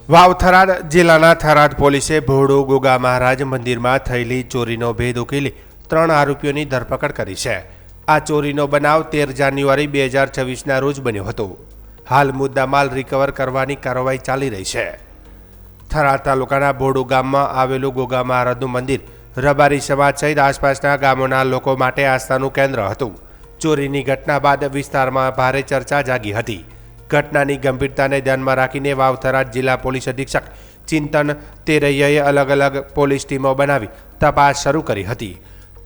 વાવ થરાદ જિલ્લાના થરાદ પોલીસે ભોળુ ગોગા મહારાજ મંદિરમાં થયેલી ચોરીનો ભેદ ઉકેલી 3 આરોપીઓની ધરપકડ કરી છે। આ ચોરીનો બનાવ 13 જાન્યુઆરી 2026ના રોજ બન્યો હતો। હાલ મુદ્દામાલ રિકવર કરવાની કાર્યવાહી ચાલી રહી છે। થરાદ તાલુકાના ભોળુ ગામમાં આવેલું ગોગા મહારાજનું મંદિર રબારી સમાજ સહિત આસપાસના ગામોના લોકો માટે આસ્થાનું કેન્દ્ર હતું। ચોરીની ઘટના બાદ વિસ્તારમાં ભારે ચર્ચા જાગી હતી। ઘટનાની ગંભીરતાને ધ્યાનમાં રાખીને વાવ થરાદ જિલ્લા પોલીસ અધિક્ષક ચિંતન તેરૈયાએ અલગ અલગ પોલીસ ટીમો બનાવી તપાસ શરૂ કરી હતી।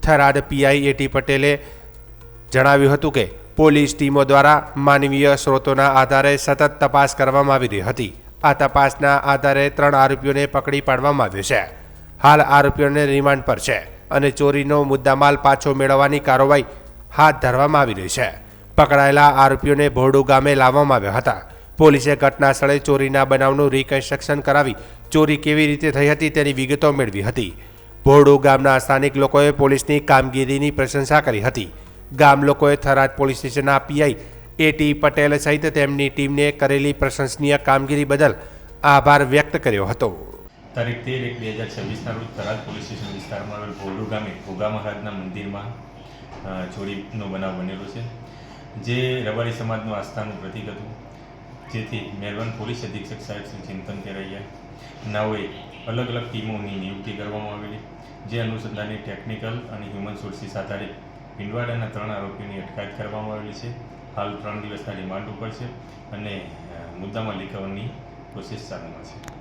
થરાદ પીઆઈ એટી પટેલે જણાવ્યું હતું કે પોલીસ ટીમો દ્વારા માનવીય સ્ત્રોતોના આધારે સતત તપાસ કરવામાં આવી રહી હતી। આ તપાસના આધારે 3 આરોપીઓને પકડી પાડવામાં આવ્યો છે। હાલ આરોપીઓને રિમાન્ડ પર છે અને ચોરીનો મુદ્દામાલ પાછો મેળવવાની કાર્યવાહી હાથ ધરવામાં આવી રહી છે। પકડાયેલા આરોપીઓને ભોળુ ગામે લાવવામાં આવ્યા હતા। પોલીસે ઘટના સ્થળે ચોરીના બનાવનું રિકન્સ્ટ્રક્શન કરાવી ચોરી કેવી રીતે થઈ હતી તેની વિગતો મેળવી હતી। ભોળુ ગામના સ્થાનિક લોકોએ પોલીસની કામગીરીની પ્રશંસા કરી હતી। ગામ લોકોએ થરાદ પોલીસ સ્ટેશનના પીઆઈ એટી પટેલ સહિત તેમની ટીમને કરેલી પ્રશંસનીય કામગીરી બદલ આભાર વ્યક્ત કર્યો હતો। તારીખ 13/1/2026ના રોજ થરાદ પોલીસ સ્ટેશન વિસ્તારમાં આવેલ ભોળુ ગામે ગોગા મહારાજના મંદિરમાં ચોરીનો બનાવ બનેલો છે, જે રબારી સમાજનું આસ્થાનું પ્રતીક હતું। જેથી મહેરબાન પોલીસ અધિક્ષક સાહેબ શ્રી ચિંતન તેરૈયા નાઓએ અલગ અલગ ટીમોની નિયુક્તિ કરવામાં આવેલી, જે અનુસંધાને ટેકનિકલ અને હ્યુમન સોર્સિસ આધારે ભીંડવાડાના 3 આરોપીઓની અટકાયત કરવામાં આવેલી છે। હાલ 3 દિવસના રિમાન્ડ ઉપર છે અને મુદ્દામાં રિકવરની પ્રોસેસ ચાલુમાં છે।